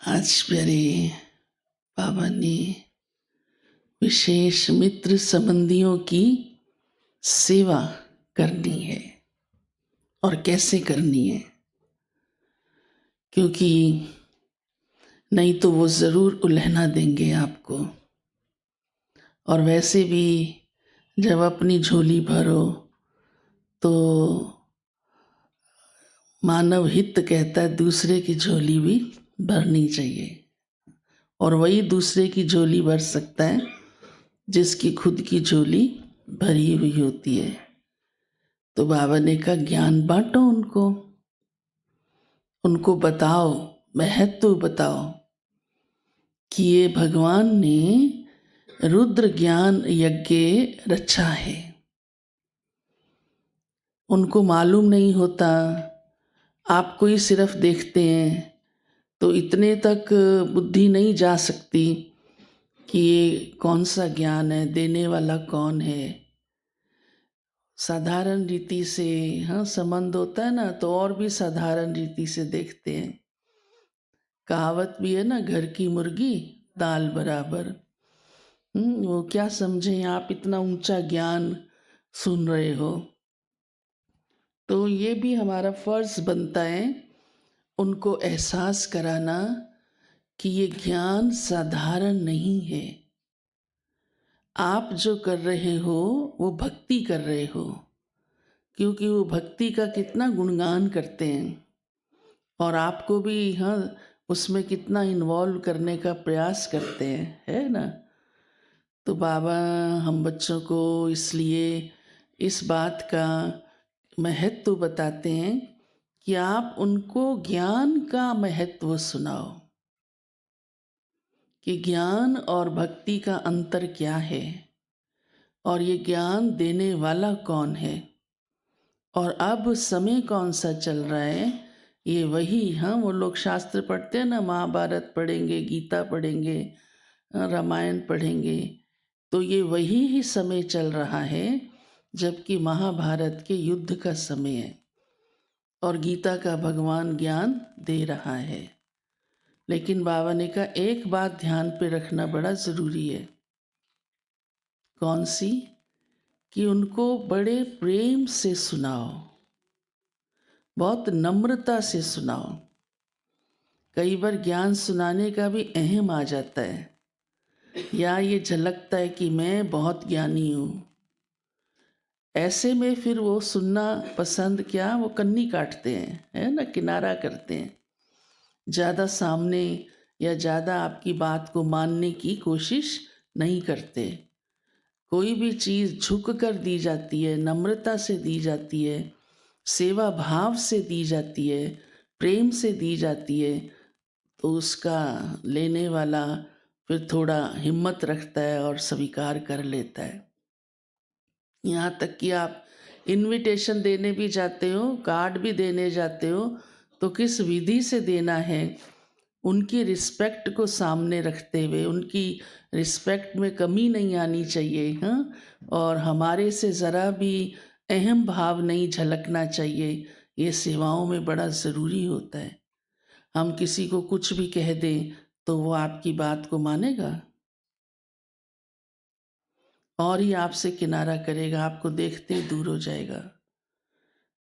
आज प्यारे बाबा ने विशेष मित्र संबंधियों की सेवा करनी है और कैसे करनी है, क्योंकि नहीं तो वो ज़रूर उल्हना देंगे आपको। और वैसे भी जब अपनी झोली भरो तो मानव हित कहता है दूसरे की झोली भी भरनी चाहिए, और वही दूसरे की झोली भर सकता है जिसकी खुद की झोली भरी हुई होती है। तो बाबा ने कहा ज्ञान बांटो, उनको बताओ, महत्व बताओ कि ये भगवान ने रुद्र ज्ञान यज्ञ रचा है। उनको मालूम नहीं होता, आपको ही सिर्फ देखते हैं तो इतने तक बुद्धि नहीं जा सकती कि ये कौन सा ज्ञान है, देने वाला कौन है। साधारण रीति से संबंध होता है ना, तो और भी साधारण रीति से देखते हैं। कहावत भी है ना, घर की मुर्गी दाल बराबर। वो क्या समझें आप इतना ऊंचा ज्ञान सुन रहे हो। तो ये भी हमारा फर्ज बनता है उनको एहसास कराना कि ये ज्ञान साधारण नहीं है। आप जो कर रहे हो वो भक्ति कर रहे हो, क्योंकि वो भक्ति का कितना गुणगान करते हैं और आपको भी उसमें कितना इन्वॉल्व करने का प्रयास करते हैं, है ना। तो बाबा हम बच्चों को इसलिए इस बात का महत्व बताते हैं कि आप उनको ज्ञान का महत्व सुनाओ कि ज्ञान और भक्ति का अंतर क्या है और ये ज्ञान देने वाला कौन है और अब समय कौन सा चल रहा है। ये वही वो लोग शास्त्र पढ़ते हैं ना, महाभारत पढ़ेंगे, गीता पढ़ेंगे, रामायण पढ़ेंगे, तो ये वही ही समय चल रहा है जबकि महाभारत के युद्ध का समय है और गीता का भगवान ज्ञान दे रहा है। लेकिन बाबा ने कहा एक बात ध्यान पे रखना बड़ा ज़रूरी है। कौन सी? कि उनको बड़े प्रेम से सुनाओ, बहुत नम्रता से सुनाओ। कई बार ज्ञान सुनाने का भी अहम आ जाता है, या ये झलकता है कि मैं बहुत ज्ञानी हूँ। ऐसे में फिर वो सुनना पसंद क्या, वो कन्नी काटते हैं, है ना, किनारा करते हैं, ज़्यादा सामने या ज़्यादा आपकी बात को मानने की कोशिश नहीं करते। कोई भी चीज़ झुक कर दी जाती है, नम्रता से दी जाती है, सेवा भाव से दी जाती है, प्रेम से दी जाती है, तो उसका लेने वाला फिर थोड़ा हिम्मत रखता है और स्वीकार कर लेता है। यहाँ तक कि आप इनविटेशन देने भी जाते हो, कार्ड भी देने जाते हो, तो किस विधि से देना है, उनकी रिस्पेक्ट को सामने रखते हुए, उनकी रिस्पेक्ट में कमी नहीं आनी चाहिए, और हमारे से ज़रा भी अहम भाव नहीं झलकना चाहिए। ये सेवाओं में बड़ा ज़रूरी होता है। हम किसी को कुछ भी कह दें तो वो आपकी बात को मानेगा और ही आपसे किनारा करेगा, आपको देखते ही दूर हो जाएगा।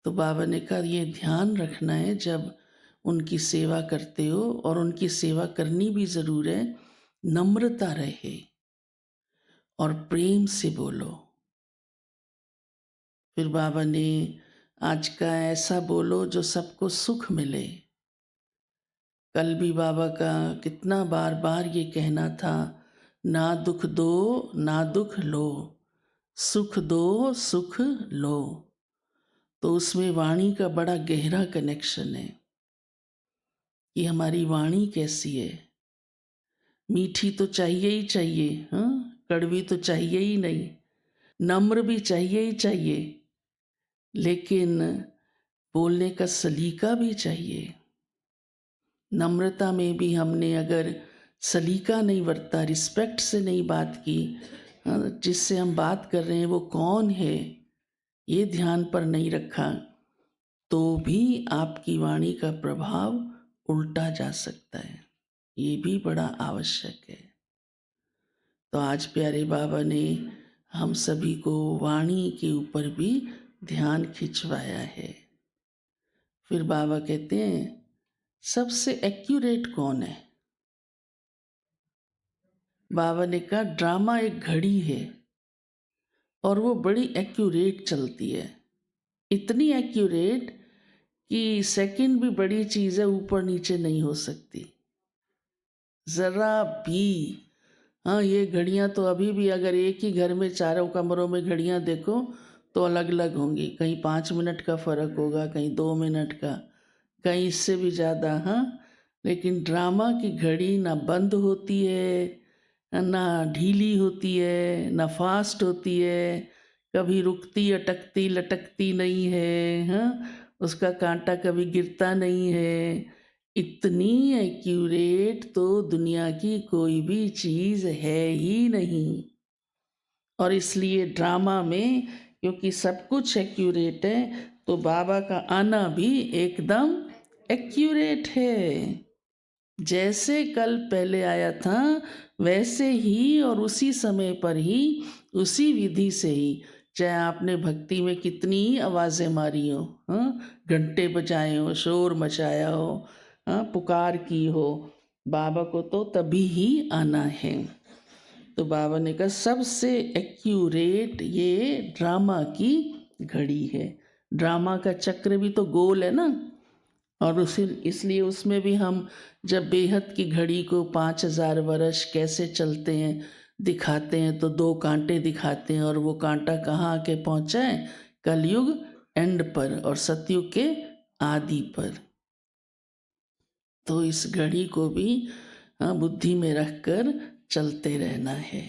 तो बाबा ने कहा ये ध्यान रखना है जब उनकी सेवा करते हो, और उनकी सेवा करनी भी ज़रूर है, नम्रता रहे और प्रेम से बोलो। फिर बाबा ने आज का ऐसा बोलो जो सबको सुख मिले। कल भी बाबा का कितना बार बार ये कहना था, ना दुख दो ना दुख लो, सुख दो सुख लो। तो उसमें वाणी का बड़ा गहरा कनेक्शन है कि हमारी वाणी कैसी है। मीठी तो चाहिए ही चाहिए, कड़वी तो चाहिए ही नहीं, नम्र भी चाहिए ही चाहिए, लेकिन बोलने का सलीका भी चाहिए। नम्रता में भी हमने अगर सलीका नहीं बरता, रिस्पेक्ट से नहीं बात की, जिससे हम बात कर रहे हैं वो कौन है ये ध्यान पर नहीं रखा, तो भी आपकी वाणी का प्रभाव उल्टा जा सकता है। ये भी बड़ा आवश्यक है। तो आज प्यारे बाबा ने हम सभी को वाणी के ऊपर भी ध्यान खिंचवाया है। फिर बाबा कहते हैं सबसे एक्यूरेट कौन है। बाबा ने कहा ड्रामा एक घड़ी है और वो बड़ी एक्यूरेट चलती है, इतनी एक्यूरेट कि सेकंड भी बड़ी चीज़ है, ऊपर नीचे नहीं हो सकती ज़रा भी। हाँ, ये घड़ियाँ तो अभी भी अगर एक ही घर में चारों कमरों में घड़ियाँ देखो तो अलग अलग होंगी, कहीं 5 मिनट का फ़र्क होगा, कहीं 2 मिनट का, कहीं इससे भी ज़्यादा। हाँ, लेकिन ड्रामा की घड़ी ना बंद होती है, ना ढीली होती है, ना फास्ट होती है, कभी रुकती अटकती लटकती नहीं है। हाँ, उसका कांटा कभी गिरता नहीं है। इतनी एक्यूरेट तो दुनिया की कोई भी चीज़ है ही नहीं। और इसलिए ड्रामा में क्योंकि सब कुछ एक्यूरेट है तो बाबा का आना भी एकदम एक्यूरेट है। जैसे कल पहले आया था वैसे ही और उसी समय पर ही, उसी विधि से ही, चाहे आपने भक्ति में कितनी आवाज़ें मारी हो, हाँ, घंटे बजाए हो, शोर मचाया हो, हाँ, पुकार की हो, बाबा को तो तभी ही आना है। तो बाबा ने कहा सबसे एक्यूरेट ये ड्रामा की घड़ी है। ड्रामा का चक्र भी तो गोल है ना, और उसी इसलिए उसमें भी हम जब बेहद की घड़ी को 5,000 वर्ष कैसे चलते हैं दिखाते हैं तो 2 कांटे दिखाते हैं, और वो कांटा कहाँ आके पहुँचा है, कलयुग एंड पर और सतयुग के आदि पर। तो इस घड़ी को भी बुद्धि में रखकर चलते रहना है।